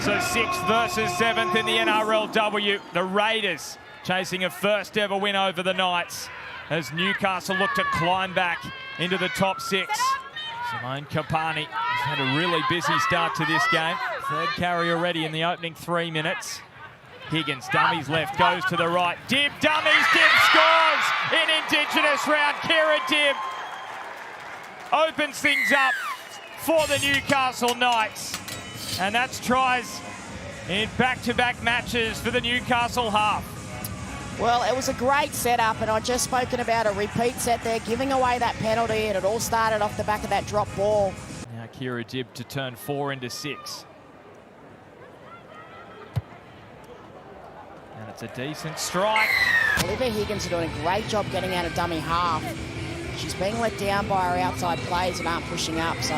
So 6th versus 7th in the NRLW. The Raiders chasing a first ever win over the Knights as Newcastle look to climb back into the top 6. Simone Kapani has had a really busy start to this game. Third carry already in the opening 3 minutes. Higgins, dummies left, goes to the right. Dibb, dummies, Dibb scores in Indigenous round. Kira Dibb opens things up for the Newcastle Knights. And that's tries in back-to-back matches for the Newcastle half. Well, it was a great setup, and I've just spoken about a repeat set there, giving away that penalty, and it all started off the back of that drop ball. Now Kira Dibb to turn 4 into 6. And it's a decent strike. Olivia Higgins are doing a great job getting out of dummy half. She's being let down by her outside players and aren't pushing up, so...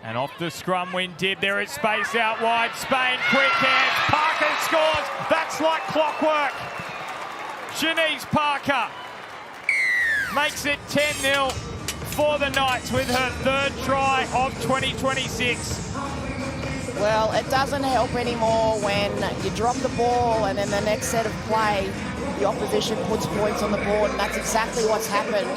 And off the scrum win, Dibb. There is space out wide. Spain, quick hands. Parker scores. That's like clockwork. Shanice Parker makes it 10-0 for the Knights with her 3rd try of 2026. Well, it doesn't help anymore when you drop the ball and then the next set of play, the opposition puts points on the board, and that's exactly what's happened.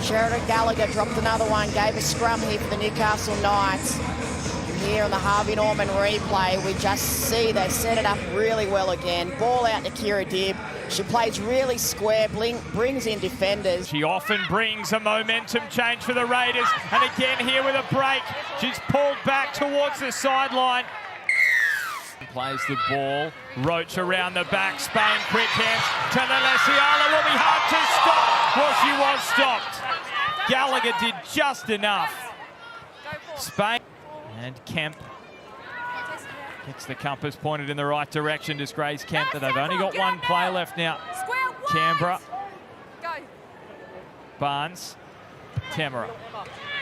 Sheridan Gallagher dropped another one, gave a scrum here for the Newcastle Knights. And here on the Harvey Norman replay, we just see they set it up really well again. Ball out to Kira Dibb. She plays really square, brings in defenders. She often brings a momentum change for the Raiders. And again here with a break. She's pulled back towards the sideline. Plays the ball. Roach around the back. Spain, quick hands to Lelesiala. Will be hard to stop. Well, she was stopped. Gallagher did just enough. Spain and Kemp gets the compass pointed in the right direction. Disgrace Kemp that they've only got one play left now. Canberra. Barnes. Tamara.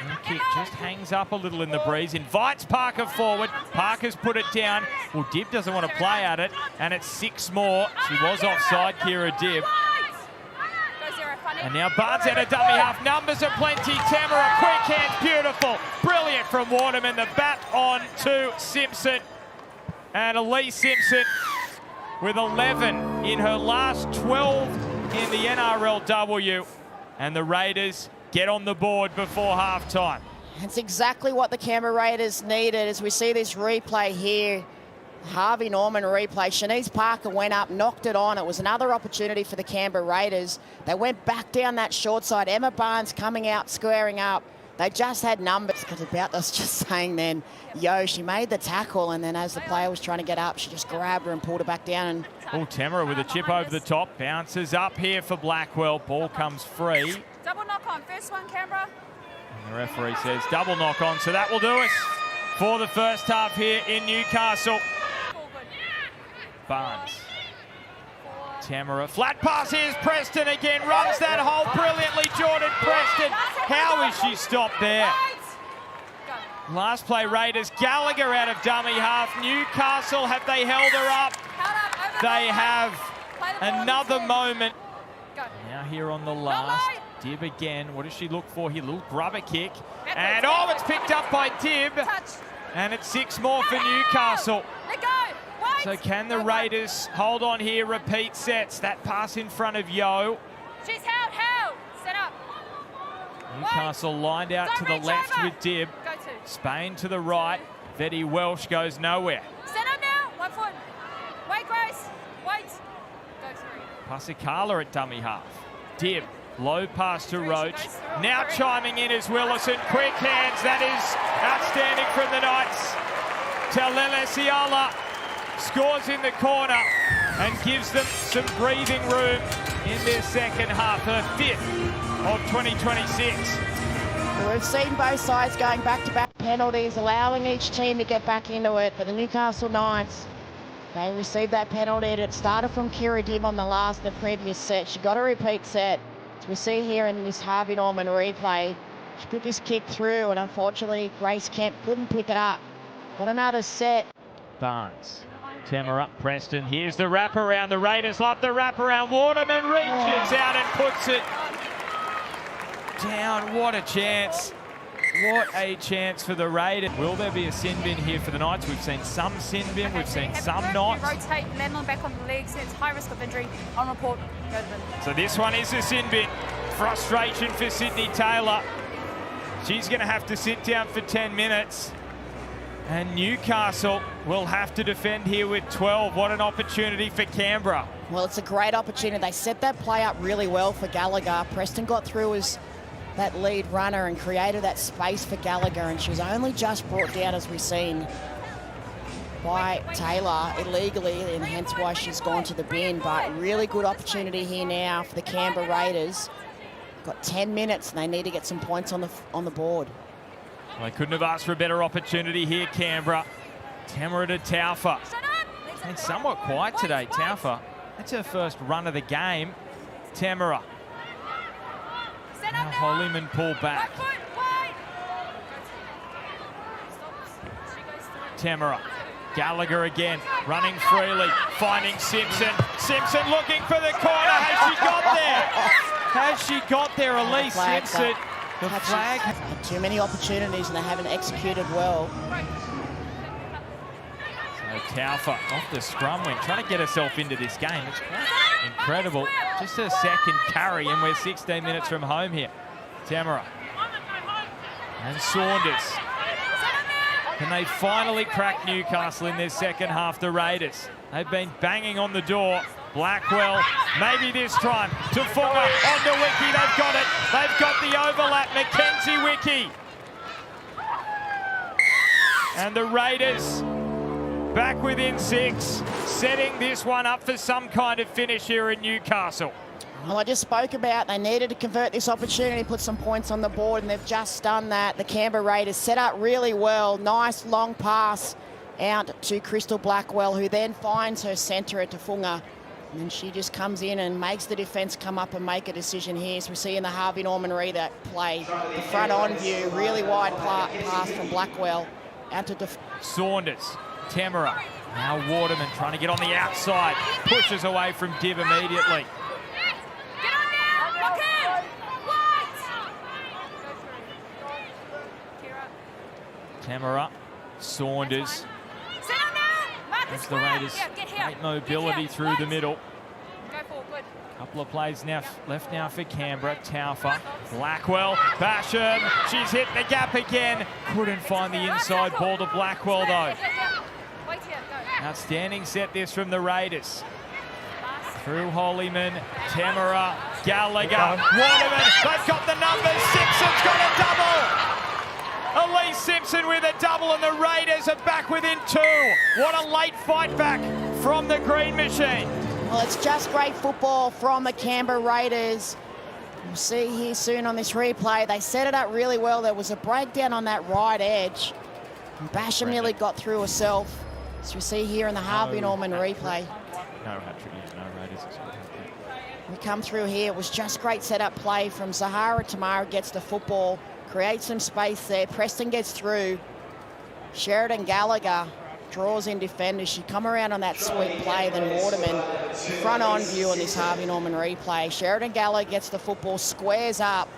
And kick just hangs up a little in the breeze, invites Parker forward. Parker's put it down. Well, Dibb doesn't want to play at it, and it's 6 more. She was offside, Kira Dibb. And now Barnes at a dummy half. Numbers are plenty. Tamara, quick hands, beautiful. Brilliant from Waterman. The bat on to Simpson. And Elise Simpson with 11 in her last 12 in the NRLW. And the Raiders get on the board before halftime. It's exactly what the Canberra Raiders needed as we see this replay here. Harvey Norman replay. Shanice Parker went up, knocked it on. It was another opportunity for the Canberra Raiders. They went back down that short side. Emma Barnes coming out, squaring up. They just had numbers. Because about was just saying then, she made the tackle, and then as the player was trying to get up, she just grabbed her and pulled her back down. And oh, Tamara with a chip over the top. Bounces up here for Blackwell. Ball comes free. Double knock on. First one, Canberra. And the referee says double knock on. So that will do us for the first half here in Newcastle. Barnes. Tamara. Flat pass, here's Preston again. Runs that hole brilliantly. Jordan Preston. How is she stopped there? Last play, Raiders. Gallagher out of dummy half. Newcastle, have they held her up? They have. Another moment. Now here on the last. Dibb again. What does she look for here? Little grubber kick. And oh, it's picked up by Dibb. And it's 6 more for Newcastle. So can the Raiders hold on here, repeat sets? That pass in front of Yo. She's held. Set up. Newcastle lined out to the left with Dibb. Spain to the right. Vetti Welsh goes nowhere. Set up now. 1 foot. Wait, Grace. Wait. Go 3. Pasicala at dummy half. Dibb. Low pass to Roach. Now chiming in is Willison. Quick hands. That is outstanding from the Knights. Lelesiala scores in the corner and gives them some breathing room in their second half, her 5th of 2026. We've seen both sides going back-to-back penalties, allowing each team to get back into it. For the Newcastle Knights, they received that penalty. It started from Kira Dibb on the previous set. She got a repeat set. As we see here in this Harvey Norman replay, she put this kick through, and unfortunately Grace Kemp couldn't pick it up. Got another set. Barnes. Tamara Preston. Here's the wraparound. The Raiders love the wraparound. Waterman reaches out and puts it down. What a chance. What a chance for the Raiders. Will there be a sin bin here for the Knights? We've seen some sin bin, we've seen some not. Rotate Medlin back on the legs. It's high risk of injury. On report, go to them. So this one is a sin bin. Frustration for Sydney Taylor. She's going to have to sit down for 10 minutes. And Newcastle will have to defend here with 12. What an opportunity for Canberra. Well, it's a great opportunity. They set that play up really well for Gallagher. Preston got through as that lead runner and created that space for Gallagher, and she was only just brought down, as we've seen, by Taylor illegally, and hence why she's gone to the bin. But really good opportunity here now for the Canberra Raiders. Got 10 minutes and they need to get some points on the board. Well, they couldn't have asked for a better opportunity here, Canberra. Tamara to Taufa. Been somewhat quiet today, Taufa. That's her first run of the game. Tamara. Now Holyman pull back. Tamara. Gallagher again, running freely, finding Simpson. Simpson looking for the corner. Has she got there? Has she got there, Elise Simpson? The flag. Had too many opportunities and they haven't executed well. So Taufa off the scrum win, trying to get herself into this game. It's quite incredible. Just her second carry and we're 16 minutes from home here. Tamara. And Saunders. Can they finally crack Newcastle in their second half, the Raiders? They've been banging on the door. Blackwell, maybe this time, to Funga, on to Wiki, they've got it. They've got the overlap, Mackenzie Wiki. And the Raiders back within 6, setting this one up for some kind of finish here in Newcastle. Well, I just spoke about they needed to convert this opportunity, put some points on the board, and they've just done that. The Canberra Raiders set up really well. Nice long pass out to Crystal Blackwell, who then finds her centre at Tafunga. And then she just comes in and makes the defence come up and make a decision here. So we see in the Harvey Norman that play, the front on view, really wide pass from Blackwell out to Saunders, Tamara, now Waterman trying to get on the outside, pushes away from Div immediately. Tamara, Saunders. There's the Raiders. Great mobility through the middle. Couple of plays now left now for Canberra. Taufa, Blackwell, Basham. She's hit the gap again. Couldn't find the inside ball to Blackwell though. Outstanding set this from the Raiders. Through Holyman, Tamara, Gallagher, Waterman. They've got the numbers. Simpson's got a double. Elise Simpson with a double and the Raiders are back within 2. What a late fight back from the Green Machine. Well, it's just great football from the Canberra Raiders. We'll see here soon on this replay. They set it up really well. There was a breakdown on that right edge. And Basham nearly got through herself. As we see here in the Harvey Norman replay. No hat-trick, no Raiders. We come through here. It was just great set-up play from Zahara. Tamara gets the football. Creates some space there. Preston gets through. Sheridan Gallagher draws in defenders. She come around on that sweet play. Then Waterman front on view on this Harvey Norman replay. Sheridan Gallagher gets the football, squares up,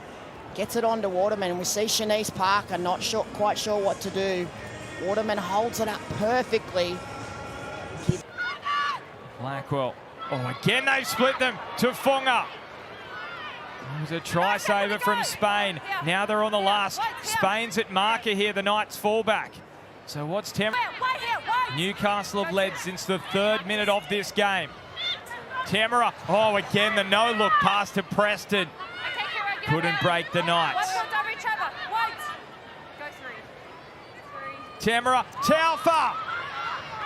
gets it on to Waterman. And we see Shanice Parker not quite sure what to do. Waterman holds it up perfectly. Blackwell. Oh, again they've split them to Funga. It was a try saver from Spain. Now they're on the last. Spain's at marker here, the Knights fullback. So what's Newcastle have led since the 3rd minute of this game. Tamara, oh, again the no-look pass to Preston. Couldn't break the Knights. Tamara, Taufa.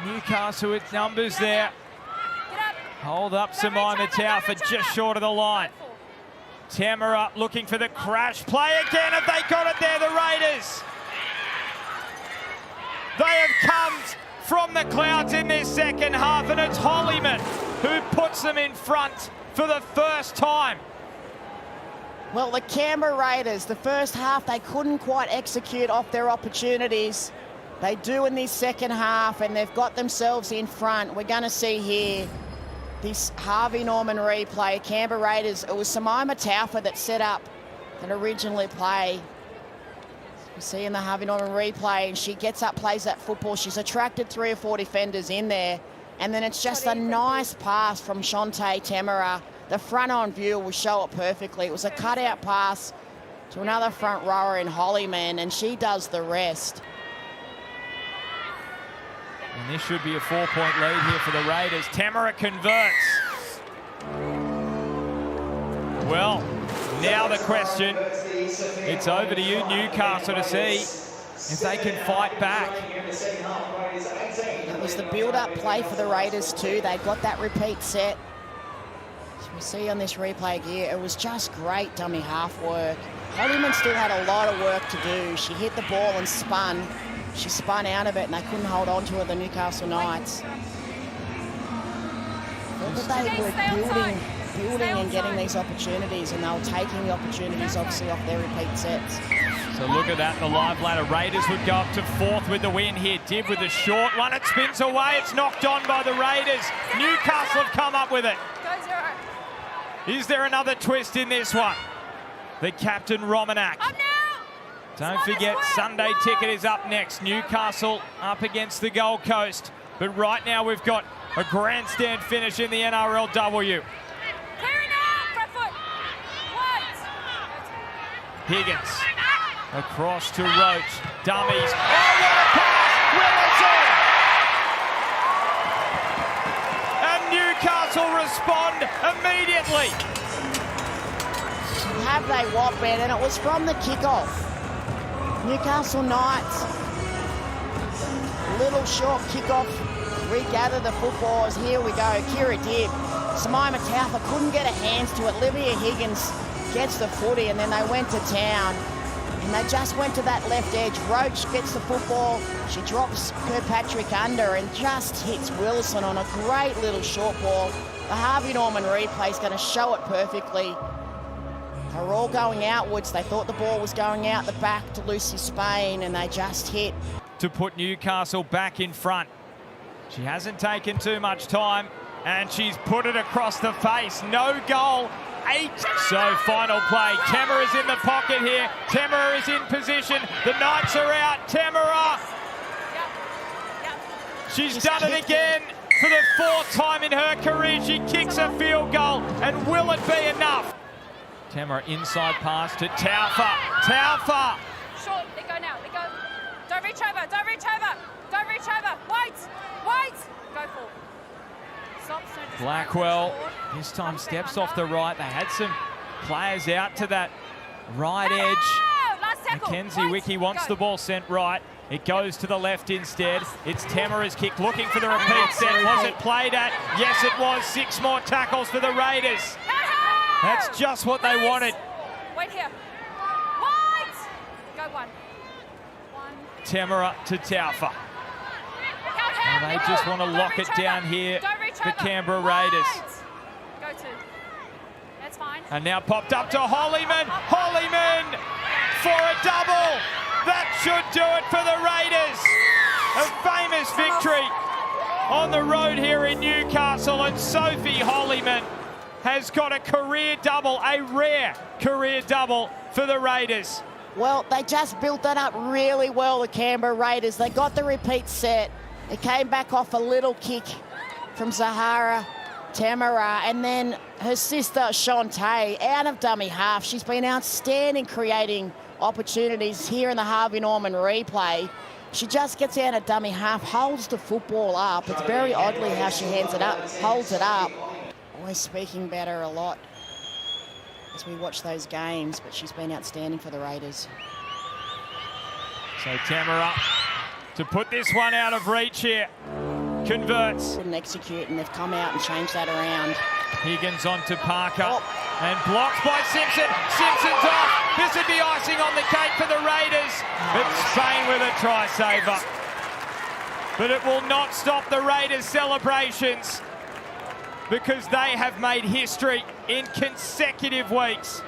Newcastle with numbers there. Hold up Samaima Taufa just short of the line. Tamara looking for the crash play again. Have they got it there, the Raiders? They have come from the clouds in this second half, and it's Holyman who puts them in front for the first time. Well, the Canberra Raiders, the first half, they couldn't quite execute off their opportunities. They do in this second half, and they've got themselves in front. We're going to see here this Harvey Norman replay. Canberra Raiders, it was Samaima Taufa that set up that originally play. You see in the Harvey Norman replay, and she gets up, plays that football. She's attracted 3 or 4 defenders in there. And then it's just a nice pass from Shante Temera. The front-on view will show it perfectly. It was a cutout pass to another front rower in Hollyman, and she does the rest. And this should be a 4-point lead here for the Raiders. Temera converts. Well, now the question, it's over to you, Newcastle, to see if they can fight back. It was the build-up play for the Raiders too. They got that repeat set. As we see on this replay here, it was just great dummy half work. Hollyman still had a lot of work to do. She hit the ball and spun. She spun out of it and they couldn't hold on to her, the Newcastle Knights. But they were building and getting these opportunities, and they were taking the opportunities obviously off their repeat sets. So look at that, the live ladder. Raiders would go up to 4th with the win here. Div with the short one, it spins away, it's knocked on by the Raiders. Newcastle have come up with it. Is there another twist in this one? The captain, Romanak. Don't forget, Sunday Ticket is up next. Newcastle up against the Gold Coast. But right now we've got a grandstand finish in the NRLW. Higgins across to Roach. Dummies. Oh, what a pass! Wilson! And Newcastle respond immediately. Have they whopped it? And it was from the kickoff. Newcastle Knights. Little short kickoff. Regather the footballs. Here we go. Kira Dibb. Samaima Taufa couldn't get her hands to it. Livia Higgins gets the footy, and then they went to town. And they just went to that left edge. Roach gets the football. She drops Kirkpatrick under and just hits Wilson on a great little short ball. The Harvey Norman replay is going to show it perfectly. They're all going outwards. They thought the ball was going out the back to Lucy Spain, and they just hit. To put Newcastle back in front. She hasn't taken too much time, and she's put it across the face. No goal. 8. So final play. Temera is in the pocket here. Temera is in position. The Knights are out. Temera. She's done it again for the 4th time in her career. She kicks a field goal, and will it be enough? Temera inside pass to Taufa. Taufa. Short. They go now. They go. Don't reach over. Don't reach over. Don't reach over. Wait. Wait. Go for. Blackwell this time steps off the right. They had some players out to that right edge. Mackenzie Wiki wants the ball sent right. It goes to the left instead. It's Temera's kick looking for the repeat set. Was it played at? Yes, it was. 6 more tackles for the Raiders. That's just what they wanted. Wait here. Wait. Go one. Temera to Taufa. They just want to lock it down here, the Canberra Raiders. Go 2. That's fine. And now popped up to Hollyman. Hollyman for a double. That should do it for the Raiders. A famous victory on the road here in Newcastle, and Sophie Hollyman has got a career double, a rare career double for the Raiders. Well, they just built that up really well, the Canberra Raiders. They got the repeat set. It came back off a little kick from Zahara Temera, and then her sister Shante out of dummy half. She's been outstanding creating opportunities here in the Harvey Norman replay. She just gets out of dummy half, holds the football up. It's very oddly how she holds it up. We're speaking about her a lot as we watch those games, but she's been outstanding for the Raiders. So Temera to put this one out of reach here. Converts. Couldn't execute, and they've come out and changed that around. Higgins on to Parker. And blocked by Simpson. Simpson's off. This would be icing on the cake for the Raiders. But Spain with a try saver. But it will not stop the Raiders' celebrations, because they have made history in consecutive weeks.